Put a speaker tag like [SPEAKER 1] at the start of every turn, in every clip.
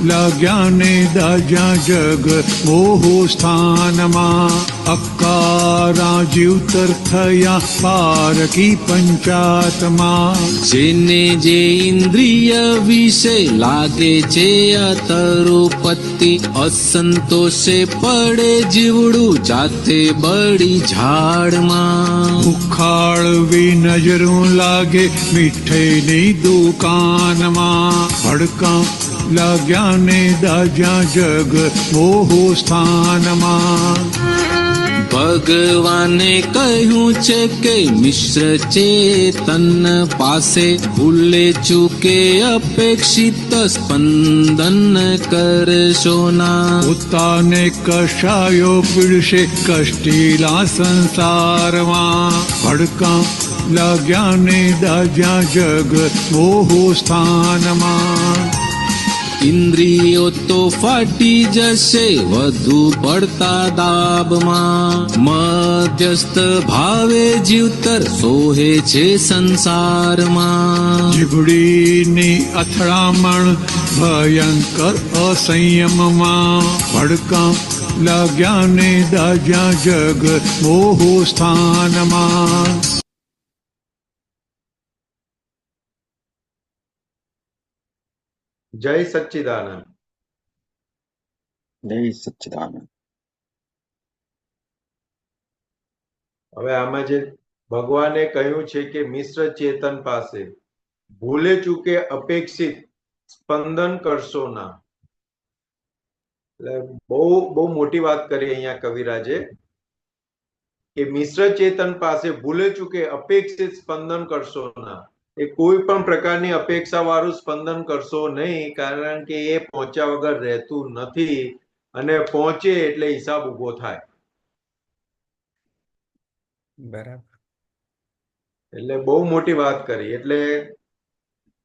[SPEAKER 1] લગ્યાને દાજા જગ મોહો સ્થાનમાં અકારા જીવતર થયા પારકી પંચાતમાં
[SPEAKER 2] જેને જે ઇન્દ્રિય વિશે લાગે છે અતરોપત્તિ અસંતોષે પડે જીવડું જાતે બળી ઝાડમાં
[SPEAKER 1] ઉખાળવી નજરું લાગે મીઠાઈની દુકાનમાં હડકા લગ્યાને દાજા જગ મોહો સ્થાનમાં
[SPEAKER 2] ભગવાને કહ્યું છે કે મિશ્ર ચેતન પાસે ભૂલે ચૂકે અપેક્ષિત સ્પંદન કરશો ના
[SPEAKER 1] પોતાને કશાયો પીડશે કષ્ટીલા સંસારમાં ભડકા લગ્યાને દાજા જગ મોહો સ્થાનમાં
[SPEAKER 2] ઇન્દ્રિયો તો ફાટી જશે વધુ પડતા દાબમાં મધ્યસ્થ ભાવે જીવતર સોહે છે સંસારમાં
[SPEAKER 1] જીભડીની અથડામણ ભયંકર અસંયમમાં ભડકા લગ્યાને દાજા જગ મોહો સ્થાનમાં
[SPEAKER 3] જય સચ્ચિદાનંદ.
[SPEAKER 4] જય સચ્ચિદાનંદ.
[SPEAKER 3] હવે આમાં જે ભગવાને કહ્યું છે કે મિશ્ર ચેતન પાસે ભૂલે ચૂકે અપેક્ષિત સ્પંદન કરશો ના. એટલે બહુ મોટી વાત કરી અહીંયા કવિરાજે કે મિશ્ર ચેતન પાસે ભૂલે ચૂકે અપેક્ષિત સ્પંદન કરશો ના. એ કોઈ પણ પ્રકારની અપેક્ષા વાળું સ્પંદન કરશો નહીં, કારણ કે એ પહોંચ્યા વગર રહેતું નથી અને પહોંચે એટલે હિસાબ ઉભો થાય.
[SPEAKER 4] બરાબર.
[SPEAKER 3] એટલે બહુ મોટી વાત કરી. એટલે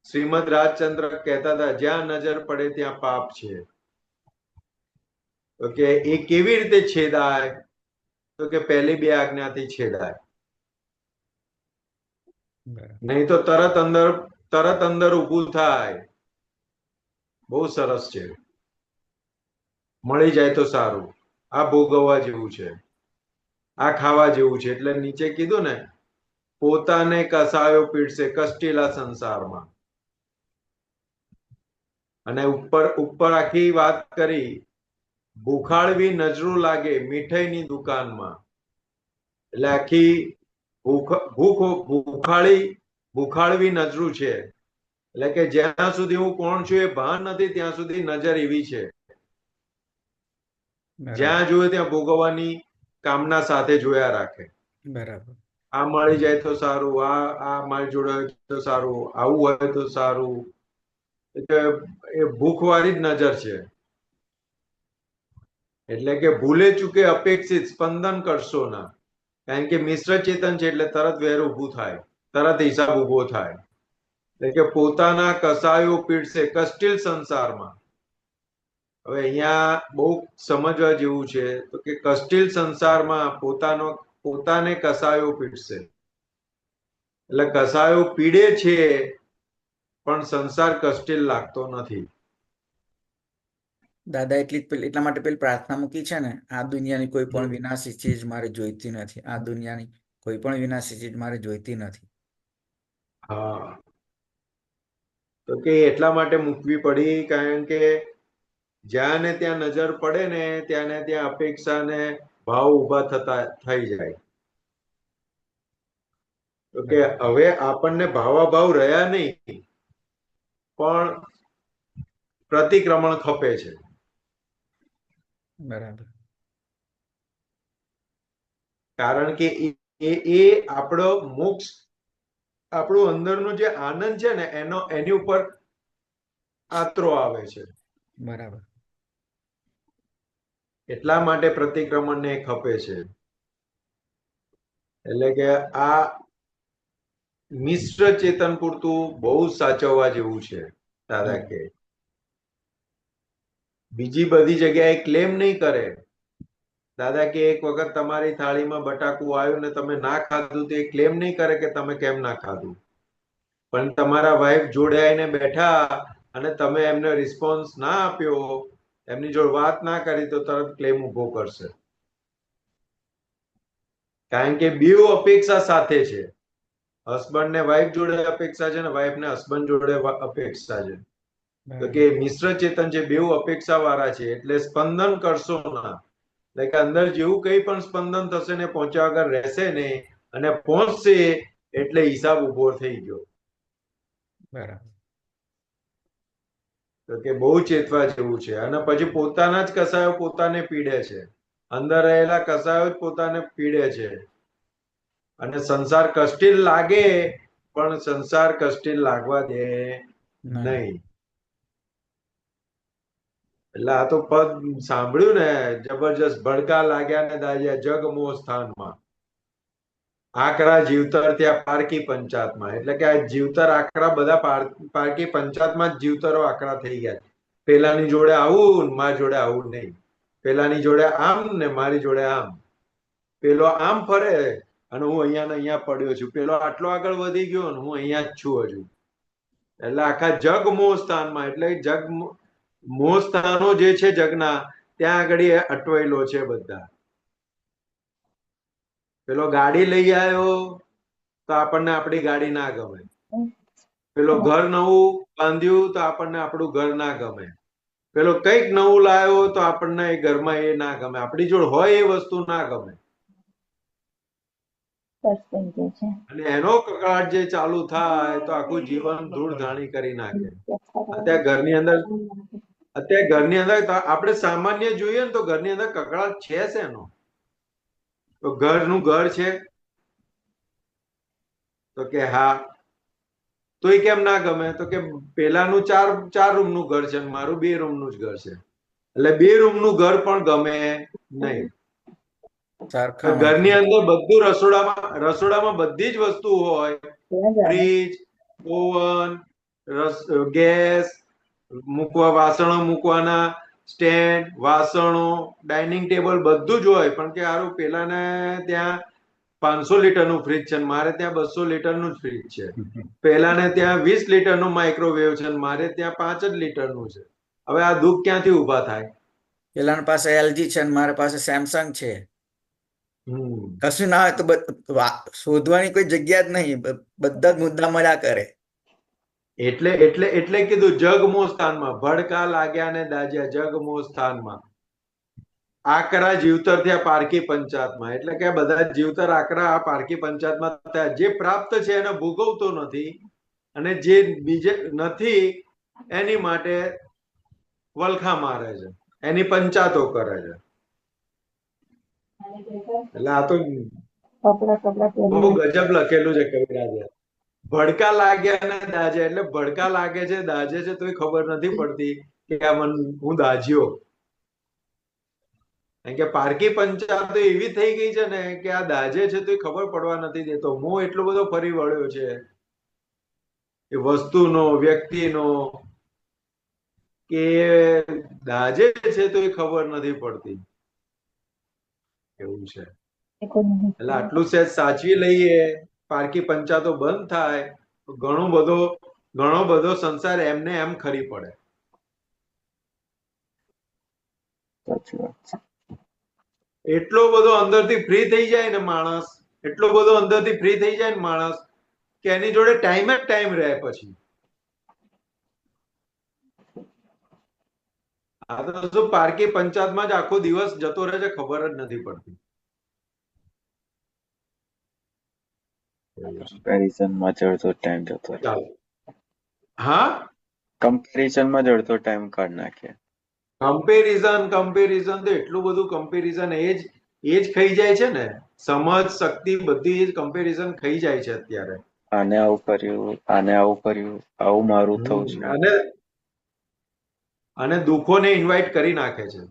[SPEAKER 3] શ્રીમદ રાજચંદ્ર કહેતા હતા જ્યાં નજર પડે ત્યાં પાપ છે. તો કે એ કેવી રીતે છેદાય? તો કે પહેલી બે આજ્ઞાથી છેદાય. નહીં તો તરત અંદર ઊભું થાય. બહુ સરસ છે. મળી જાય તો સારું. આ ભોગવવા જેવું છે, આ ખાવા જેવું છે. એટલે નીચે કીધું ને, પોતાને કસાયો પીડશે કષ્ટીલા સંસારમાં. અને ઉપર આખી વાત કરી, ભૂખાળવી નજરું લાગે મીઠાઈની દુકાનમાં. એટલે આખી ભૂખાળવી નજરું છે. એટલે કે જ્યાં સુધી હું કોણ છું એ ભાન નથી ત્યાં સુધી નજર એવી છે. જ્યાં જોયે ત્યાં ભોગવવાની કામના સાથે જોયા રાખે.
[SPEAKER 4] બરાબર.
[SPEAKER 3] આ મળી જાય તો સારું, આ મારી જોડે હોય તો સારું, આવું હોય તો સારું. એટલે એ ભૂખવાળી જ નજર છે. એટલે કે ભૂલે ચૂકે અપેક્ષિત સ્પંદન કરશો ના. કારણ કે મિશ્ર ચેતન છે એટલે તરત વેર ઉભું થાય, તરત હિસાબ ઉભો થાય. એટલે કે પોતાના કસાયો પીડશે કષ્ટિલ સંસારમાં. હવે અહીંયા બહુ સમજવા જેવું છે. તો કે કષ્ટિલ સંસારમાં પોતાને કસાયો પીડશે. એટલે કસાયો પીડે છે પણ સંસાર કષ્ટિલ લાગતો નથી.
[SPEAKER 4] દાદા એટલા માટે પેલી પ્રાર્થના મૂકી છે ને, આ દુનિયાની કોઈ પણ વિનાશી ચીજ મારે જોઈતી નથી. આ દુનિયાની કોઈ પણ વિનાશી ચીજ મારે જોઈતી નથી.
[SPEAKER 3] હા, તો કે એટલા માટે મૂકવી પડી, કારણ કે જ્યાં ને ત્યાં નજર પડે ને ત્યાં ને ત્યાં અપેક્ષા ને ભાવ ઉભા થઈ જાય. તો કે હવે આપણને ભાવાભાવ રહ્યા નહીં, પણ પ્રતિક્રમણ ખપે છે.
[SPEAKER 4] બરાબર.
[SPEAKER 3] કારણ કે એ આપણો મોક્ષ, આપણું અંદરનો જે આનંદ છે ને એની ઉપર આતરો આવે છે.
[SPEAKER 4] બરાબર.
[SPEAKER 3] એટલા માટે પ્રતિક્રમણ ને ખપે છે. એટલે કે આ મિશ્ર ચેતન પૂરતું બહુ સાચવવા જેવું છે. દાદા કે બીજી બધી જગ્યાએ ક્લેમ નહીં કરે. દાદા કે એક વખત તમારી થાળીમાં બટાકું આવ્યું ને તમે ના ખાધું તો એ ક્લેમ નહીં કરે કે તમે કેમ ના ખાધું. પણ તમારા વાઈફ જોડે આવીને બેઠા અને તમે એમને રિસ્પોન્સ ના આપ્યો, એમની જોડે વાત ના કરી, તો તરત ક્લેમ ઉભો કરશે. કારણ કે બેવ અપેક્ષા સાથે છે. હસબન્ડ ને વાઈફ જોડે અપેક્ષા છે ને વાઈફ ને હસબન્ડ જોડે અપેક્ષા છે. તો કે મિશ્ર ચેતન છે, બેવ અપેક્ષા વાળા છે, એટલે સ્પંદન કરશો ના. એટલે કે અંદર જેવું કઈ પણ સ્પંદન થશે ને પહોંચ્યા વગર રહેશે ને, અને પહોંચશે એટલે હિસાબ ઉભો થઈ ગયો.
[SPEAKER 4] બરાબર.
[SPEAKER 3] તો કે બહુ ચેતવા જેવું છે. અને પછી પોતાના જ કસાયો પોતાને પીડે છે, અંદર રહેલા કસાયો જ પોતાને પીડે છે. અને સંસાર કષ્ટિલ લાગે, પણ સંસાર કષ્ટિલ લાગવા દે નહીં. એટલે આ તો પદ સાંભળ્યું ને, જબરજસ્ત. ભડકા લાગ્યા ને દાજ્યા જગ મોહ સ્થાનમાં, આકરા જીવતર ત્યાં પારકી પંચાતમાં. એટલે કે આ જીવતર આકરા બધા પારકી પંચાતમાં જ જીવતરો આકરા થઈ ગયા. પેલાની જોડે આવું ને મારી જોડે આવું નહીં, પેલાની જોડે આમ ને મારી જોડે આમ. પેલો આમ ફરે અને હું અહીંયા ને અહીંયા પડ્યો છું, પેલો આટલો આગળ વધી ગયો ને હું અહીંયા જ છું હજુ. એટલે આખા જગ મોહ સ્થાનમાં, એટલે જગ મોહ સ્થાનો જે છે જગના, ત્યાં આગળ અટવાયેલો છે બધા. પેલો ગાડી લઈ આવ્યો તો આપણને આપણી ગાડી ના ગમે, પેલો ઘર નવું બાંધ્યું તો આપણને આપણું ઘર ના ગમે, પેલો કઈક નવું લાવ્યો તો આપણને એ ઘરમાં એ ના ગમે, આપણી જોડે હોય એ વસ્તુ ના ગમે. અને એનો કકળાટ જે ચાલુ થાય તો આખું જીવન ધૂળ ધાણી કરી નાખે. અત્યારે ઘરની અંદર આપણે સામાન્ય જોઈએ ને તો ઘરની અંદર કકળાટ છે શેનો? તો ઘરનું ઘર છે, તો કે હા. તો એ કેમ ના ગમે? તો કે પેલાનું ચાર રૂમનું ઘર છે, મારું 2 રૂમનું જ ઘર છે, એટલે 2 રૂમનું ઘર પણ ગમે નહીં. ઘરની અંદર બધું, રસોડામાં બધી જ વસ્તુ હોય, ફ્રીજ, ઓવન, ગેસ મૂકવા, વાસણો મૂકવાના સ્ટેન્ડ, વાસણો, ડાઇનિંગ ટેબલ બધું જ હોય. પણ કે હારું પેલાને ત્યાં 500 લીટરનું ફ્રીજ છે, મારે ત્યાં 200 લીટરનું જ ફ્રીજ છે. પેલાને ત્યાં 20 લીટરનું માઇક્રોવેવ છે, મારે ત્યાં 5 જ લીટરનું છે. હવે આ દુઃખ ક્યાંથી ઉભા થાય?
[SPEAKER 4] પેલાની પાસે એલજી છે, મારી પાસે સેમસંગ છે. કશું ના હોય તો શોધવાની કોઈ જગ્યા જ નહીં, બધા જ મુદ્દા મળ્યા કરે.
[SPEAKER 3] એટલે કીધું જગમોહ સ્થાનમાં, ભડકા લાગ્યા ને દાજ્યા જગમોહ સ્થાનમાં, આકરા જીવતર થયા પારકી પંચાતમાં. એટલે કે બધા જીવતર આકરા આ પારકી પંચાતમાં થયા. જે પ્રાપ્ત છે એને ભોગવતો નથી, અને જે બીજે નથી એની માટે વલખા મારે છે, એની પંચાતો કરે છે. એટલે આ તો બહુ ગજબ લખેલું છે કવિરાજે. ભડકા લાગ્યા ને દાજે, એટલે ભડકા લાગે છે, દાજે છે, તોય ખબર નથી પડતી કે આ હું દાજ્યો. કારણ કે પારકી પંચાત તો એવી થઈ ગઈ છે ને કે આ દાજે છે તોય ખબર પડવા નથી દેતો. મોહ એટલો બધો ફરી વળ્યો છે એ વસ્તુનો, વ્યક્તિનો, કે દાજે છે તો એ ખબર નથી પડતી. એવું છે. એટલે આટલું સેજ સાચવી લઈએ, પારકી પંચાતો બંધ થાય, ઘણો બધો સંસાર એમને એમ ખરી પડે. એટલો બધો અંદરથી ફ્રી થઈ જાય ને માણસ, એટલો બધો અંદરથી ફ્રી થઈ જાય ને માણસ, કે એની જોડે ટાઈમ જ ટાઈમ રહે. પછી આ તો શું પારકી પંચાતમાં જ આખો દિવસ જતો રહે છે, ખબર જ નથી પડતી.
[SPEAKER 5] કમ્પેરિઝનમાં જ અડધો ટાઈમ જતો રહે.
[SPEAKER 3] હા,
[SPEAKER 5] કમ્પેરિઝનમાં જ અડધો ટાઈમ કાઢી નાખીએ.
[SPEAKER 3] કમ્પેરિઝન તો એટલું બધું કમ્પેરિઝન એ જ ખાઈ જાય છે ને. સમજ શક્તિ બધી જ કમ્પેરિઝન ખાઈ જાય છે અત્યારે.
[SPEAKER 5] આને આવું કર્યું, આને આવું કર્યું, આવું મારું થવું છે.
[SPEAKER 3] અને દુઃખોને ઇન્વાઇટ કરી નાખે છે.